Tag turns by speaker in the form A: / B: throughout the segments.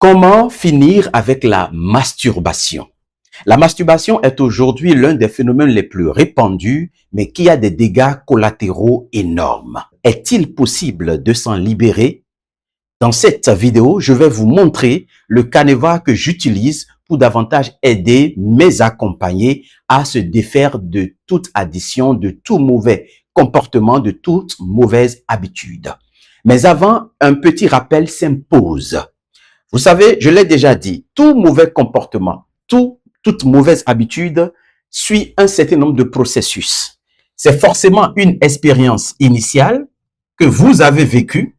A: Comment finir avec la masturbation? La masturbation est aujourd'hui l'un des phénomènes les plus répandus, mais qui a des dégâts collatéraux énormes. Est-il possible de s'en libérer? Dans cette vidéo, je vais vous montrer le canevas que j'utilise pour davantage aider mes accompagnés à se défaire de toute addiction, de tout mauvais comportement, de toute mauvaise habitude. Mais avant, un petit rappel s'impose. Vous savez, je l'ai déjà dit, tout mauvais comportement, toute mauvaise habitude suit un certain nombre de processus. C'est forcément une expérience initiale que vous avez vécue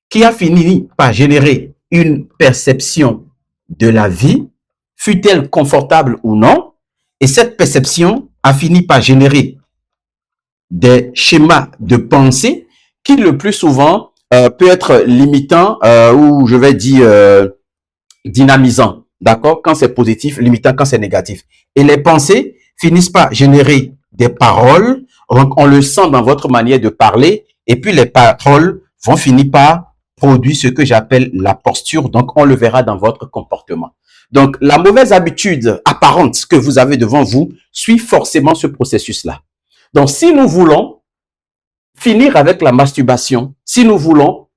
A: qui a fini par générer une perception de la vie, fût-elle confortable ou non, et cette perception a fini par générer des schémas de pensée qui le plus souvent peut être limitant ou je vais dire dynamisant, d'accord, quand c'est positif, limitant quand c'est négatif. Et les pensées finissent par générer des paroles, on le sent dans votre manière de parler, et puis les paroles vont finir par produire ce que j'appelle la posture, donc on le verra dans votre comportement. Donc la mauvaise habitude apparente que vous avez devant vous suit forcément ce processus-là. Donc si nous voulons finir avec la masturbation, si nous voulons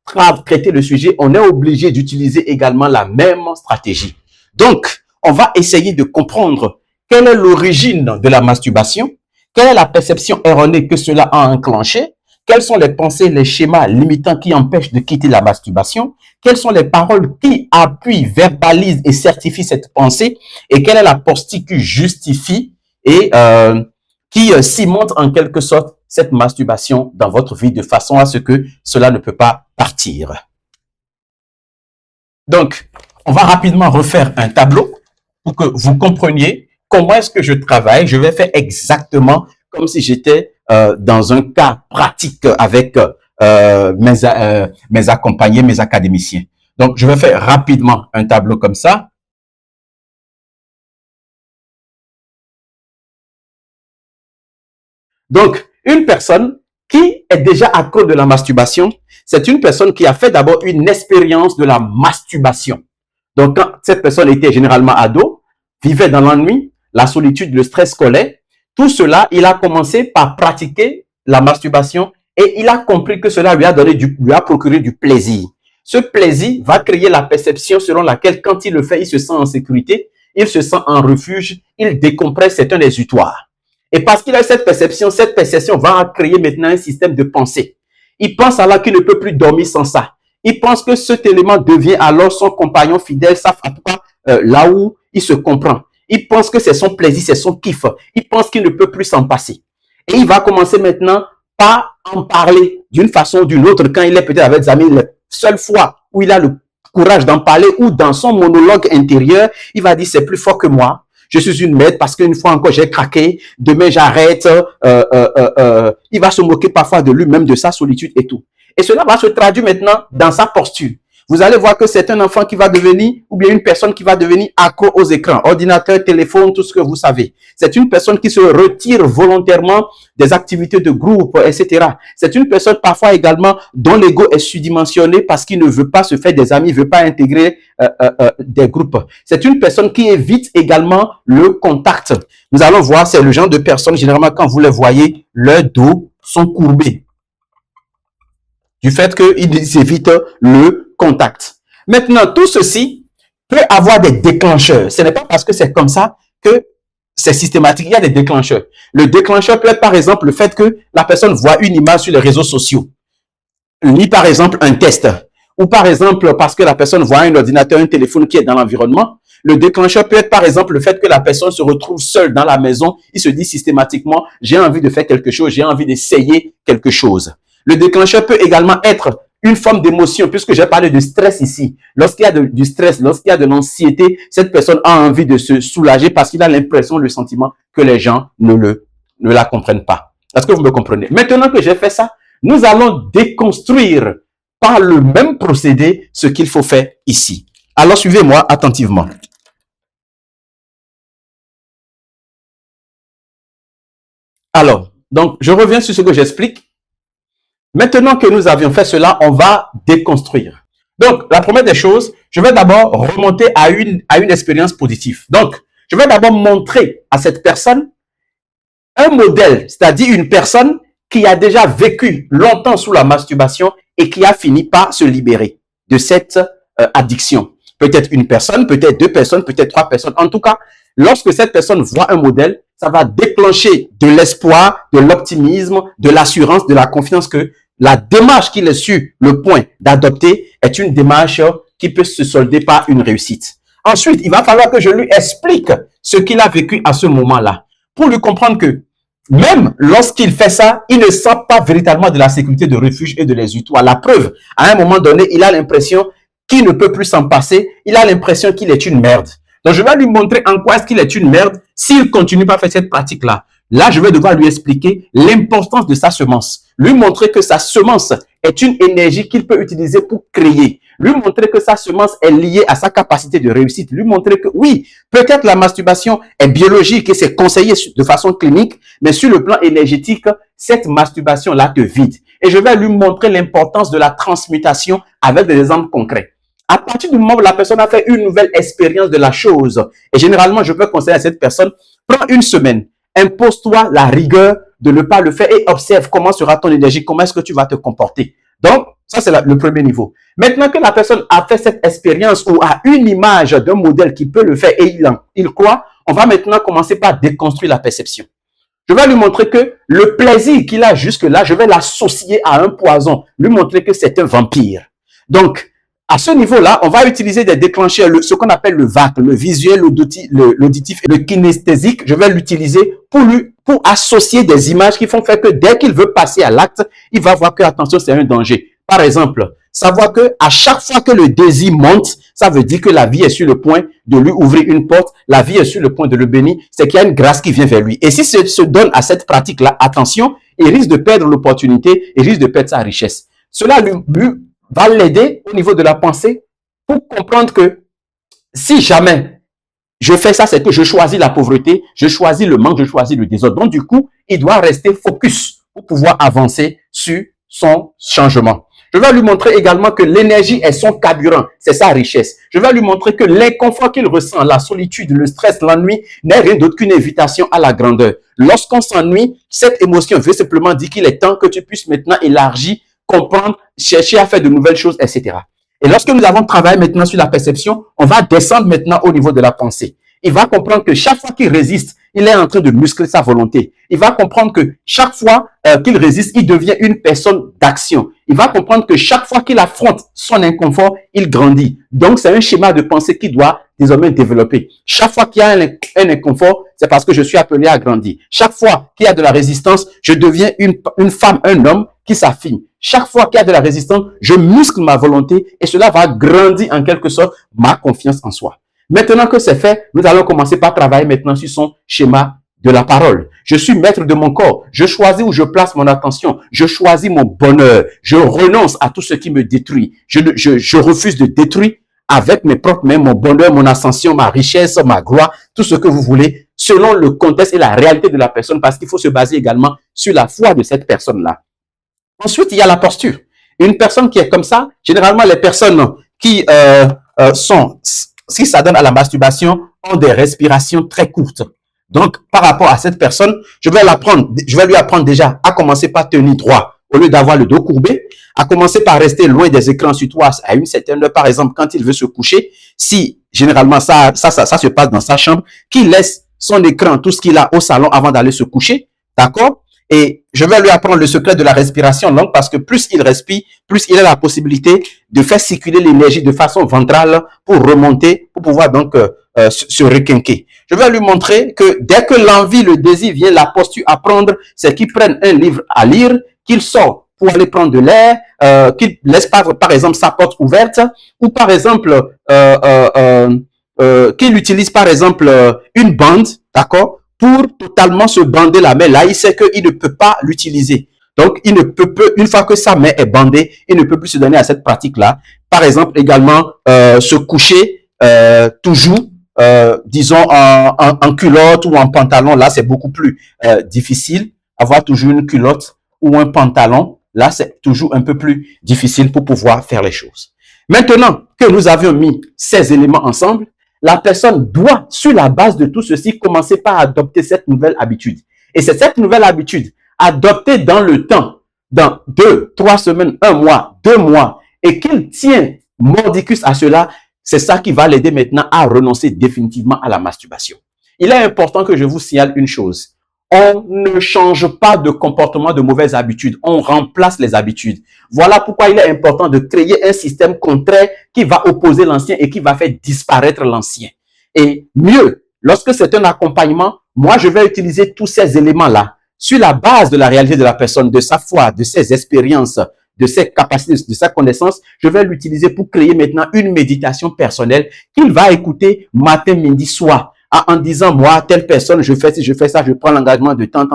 A: traiter le sujet, on est obligé d'utiliser également la même stratégie. Donc, on va essayer de comprendre quelle est l'origine de la masturbation, quelle est la perception erronée que cela a enclenché, quelles sont les pensées, les schémas limitants qui empêchent de quitter la masturbation, quelles sont les paroles qui appuient, verbalisent et certifient cette pensée, et quelle est la posture qui justifie et qui cimente en quelque sorte cette masturbation dans votre vie de façon à ce que cela ne peut pas partir. Donc, on va rapidement refaire un tableau pour que vous compreniez comment est-ce que je travaille. Je vais faire exactement comme si j'étais dans un cas pratique avec mes accompagnés, mes académiciens. Donc, je vais faire rapidement un tableau comme ça. Donc, une personne qui est déjà accro de la masturbation, c'est une personne qui a fait d'abord une expérience de la masturbation. Donc, quand cette personne était généralement ado, vivait dans l'ennui, la solitude, le stress scolaire, tout cela, il a commencé par pratiquer la masturbation et il a compris que cela lui a procuré du plaisir. Ce plaisir va créer la perception selon laquelle quand il le fait, il se sent en sécurité, il se sent en refuge, il décompresse, c'est un exutoire. Et parce qu'il a cette perception va créer maintenant un système de pensée. Il pense alors qu'il ne peut plus dormir sans ça. Il pense que cet élément devient alors son compagnon fidèle, ça en tout cas là où il se comprend. Il pense que c'est son plaisir, c'est son kiff. Il pense qu'il ne peut plus s'en passer. Et il va commencer maintenant par en parler d'une façon ou d'une autre quand il est peut-être avec des amis. La seule fois où il a le courage d'en parler ou dans son monologue intérieur, il va dire c'est plus fort que moi. Je suis une merde parce qu'une fois encore j'ai craqué, demain j'arrête. Il va se moquer parfois de lui-même, de sa solitude et tout. Et cela va se traduire maintenant dans sa posture. Vous allez voir que c'est un enfant qui va devenir, ou bien une personne qui va devenir accro aux écrans, ordinateur, téléphone, tout ce que vous savez. C'est une personne qui se retire volontairement des activités de groupe, etc. C'est une personne parfois également dont l'ego est sous-dimensionné parce qu'il ne veut pas se faire des amis, ne veut pas intégrer des groupes. C'est une personne qui évite également le contact. Nous allons voir, c'est le genre de personnes, généralement quand vous les voyez, leurs dos sont courbés. Du fait qu'ils évitent le contact. Maintenant, tout ceci peut avoir des déclencheurs. Ce n'est pas parce que c'est comme ça que c'est systématique. Il y a des déclencheurs. Le déclencheur peut être par exemple le fait que la personne voit une image sur les réseaux sociaux. Ni par exemple un test. Ou par exemple parce que la personne voit un ordinateur, un téléphone qui est dans l'environnement. Le déclencheur peut être par exemple le fait que la personne se retrouve seule dans la maison. Il se dit systématiquement, j'ai envie de faire quelque chose, j'ai envie d'essayer quelque chose. Le déclencheur peut également être une forme d'émotion, puisque j'ai parlé de stress ici. Lorsqu'il y a du stress, lorsqu'il y a de l'anxiété, cette personne a envie de se soulager parce qu'il a l'impression, le sentiment que les gens ne la comprennent pas. Est-ce que vous me comprenez? Maintenant que j'ai fait ça, nous allons déconstruire par le même procédé ce qu'il faut faire ici. Alors, suivez-moi attentivement. Alors, donc, je reviens sur ce que j'explique. Maintenant que nous avions fait cela, on va déconstruire. Donc, la première des choses, je vais d'abord remonter à une expérience positive. Donc, je vais d'abord montrer à cette personne un modèle, c'est-à-dire une personne qui a déjà vécu longtemps sous la masturbation et qui a fini par se libérer de cette addiction. Peut-être une personne, peut-être deux personnes, peut-être trois personnes. En tout cas, lorsque cette personne voit un modèle, ça va déclencher de l'espoir, de l'optimisme, de l'assurance, de la confiance que la démarche qu'il est sur le point d'adopter est une démarche qui peut se solder par une réussite. Ensuite, il va falloir que je lui explique ce qu'il a vécu à ce moment-là pour lui comprendre que même lorsqu'il fait ça, il ne sent pas véritablement de la sécurité de refuge et de l'exutoire. La preuve, à un moment donné, il a l'impression qu'il ne peut plus s'en passer. Il a l'impression qu'il est une merde. Donc, je vais lui montrer en quoi est-ce qu'il est une merde s'il continue pas à faire cette pratique-là. Là, je vais devoir lui expliquer l'importance de sa semence. Lui montrer que sa semence est une énergie qu'il peut utiliser pour créer. Lui montrer que sa semence est liée à sa capacité de réussite. Lui montrer que oui, peut-être la masturbation est biologique et c'est conseillé de façon clinique, mais sur le plan énergétique, cette masturbation-là te vide. Et je vais lui montrer l'importance de la transmutation avec des exemples concrets. À partir du moment où la personne a fait une nouvelle expérience de la chose, et généralement, je peux conseiller à cette personne, prends une semaine, impose-toi la rigueur de ne pas le faire et observe comment sera ton énergie, comment est-ce que tu vas te comporter. Donc, ça, c'est le premier niveau. Maintenant que la personne a fait cette expérience ou a une image d'un modèle qui peut le faire et il croit, on va maintenant commencer par déconstruire la perception. Je vais lui montrer que le plaisir qu'il a jusque-là, je vais l'associer à un poison, lui montrer que c'est un vampire. Donc, à ce niveau-là, on va utiliser des déclencheurs, ce qu'on appelle le VAC, le visuel, l'auditif et le kinesthésique. Je vais l'utiliser pour associer des images qui font faire que dès qu'il veut passer à l'acte, il va voir que, attention, c'est un danger. Par exemple, savoir que à chaque fois que le désir monte, ça veut dire que la vie est sur le point de lui ouvrir une porte, la vie est sur le point de le bénir, c'est qu'il y a une grâce qui vient vers lui. Et si se donne à cette pratique-là, attention, il risque de perdre l'opportunité, il risque de perdre sa richesse. Cela lui va l'aider au niveau de la pensée pour comprendre que si jamais je fais ça, c'est que je choisis la pauvreté, je choisis le manque, je choisis le désordre. Donc, du coup, il doit rester focus pour pouvoir avancer sur son changement. Je vais lui montrer également que l'énergie est son carburant, c'est sa richesse. Je vais lui montrer que l'inconfort qu'il ressent, la solitude, le stress, l'ennui n'est rien d'autre qu'une invitation à la grandeur. Lorsqu'on s'ennuie, cette émotion veut simplement dire qu'il est temps que tu puisses maintenant élargir, comprendre, chercher à faire de nouvelles choses, etc. Et lorsque nous avons travaillé maintenant sur la perception, on va descendre maintenant au niveau de la pensée. Il va comprendre que chaque fois qu'il résiste, il est en train de muscler sa volonté. Il va comprendre que chaque fois qu'il résiste, il devient une personne d'action. Il va comprendre que chaque fois qu'il affronte son inconfort, il grandit. Donc, c'est un schéma de pensée qu'il doit désormais développer. Chaque fois qu'il y a un inconfort, c'est parce que je suis appelé à grandir. Chaque fois qu'il y a de la résistance, je deviens une femme, un homme qui s'affine. Chaque fois qu'il y a de la résistance, je muscle ma volonté et cela va grandir en quelque sorte ma confiance en soi. Maintenant que c'est fait, nous allons commencer par travailler maintenant sur son schéma de la parole. Je suis maître de mon corps. Je choisis où je place mon attention. Je choisis mon bonheur. Je renonce à tout ce qui me détruit. Je refuse de détruire avec mes propres mains mon bonheur, mon ascension, ma richesse, ma gloire, tout ce que vous voulez, selon le contexte et la réalité de la personne, parce qu'il faut se baser également sur la foi de cette personne-là. Ensuite, il y a la posture. Une personne qui est comme ça, généralement les personnes qui si ça donne à la masturbation, ont des respirations très courtes. Donc, par rapport à cette personne, je vais lui apprendre déjà à commencer par tenir droit au lieu d'avoir le dos courbé, à commencer par rester loin des écrans sur toi à une certaine heure, par exemple, quand il veut se coucher. Si, généralement, ça se passe dans sa chambre, qu'il laisse son écran, tout ce qu'il a au salon avant d'aller se coucher. D'accord? Et je vais lui apprendre le secret de la respiration longue parce que plus il respire, plus il a la possibilité de faire circuler l'énergie de façon ventrale pour remonter, pour pouvoir donc se requinquer. Je vais lui montrer que dès que l'envie, le désir vient, la posture à prendre, c'est qu'il prenne un livre à lire, qu'il sort pour aller prendre de l'air, qu'il laisse par exemple sa porte ouverte ou par exemple qu'il utilise par exemple une bande, d'accord, pour totalement se bander la main. Là, il sait qu'il ne peut pas l'utiliser. Donc, il ne peut, une fois que sa main est bandée, il ne peut plus se donner à cette pratique-là. Par exemple, également, se coucher toujours, disons, en culotte ou en pantalon. Là, c'est beaucoup plus difficile. Avoir toujours une culotte ou un pantalon, là, c'est toujours un peu plus difficile pour pouvoir faire les choses. Maintenant que nous avions mis ces éléments ensemble, la personne doit, sur la base de tout ceci, commencer par adopter cette nouvelle habitude. Et c'est cette nouvelle habitude, adoptée dans le temps, dans 2, 3 semaines, 1 mois, 2 mois, et qu'il tient mordicus à cela, c'est ça qui va l'aider maintenant à renoncer définitivement à la masturbation. Il est important que je vous signale une chose. On ne change pas de comportement, de mauvaises habitudes. On remplace les habitudes. Voilà pourquoi il est important de créer un système contraire qui va opposer l'ancien et qui va faire disparaître l'ancien. Et mieux, lorsque c'est un accompagnement, moi, je vais utiliser tous ces éléments-là sur la base de la réalité de la personne, de sa foi, de ses expériences, de ses capacités, de sa connaissance. Je vais l'utiliser pour créer maintenant une méditation personnelle qu'il va écouter matin, midi, soir. En disant, moi, telle personne, je fais ci, je fais ça, je prends l'engagement de tant,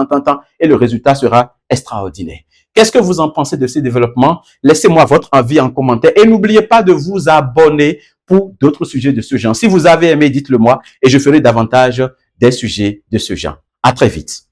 A: et le résultat sera extraordinaire. Qu'est-ce que vous en pensez de ces développements? Laissez-moi votre avis en commentaire et n'oubliez pas de vous abonner pour d'autres sujets de ce genre. Si vous avez aimé, dites-le moi et je ferai davantage des sujets de ce genre. À très vite.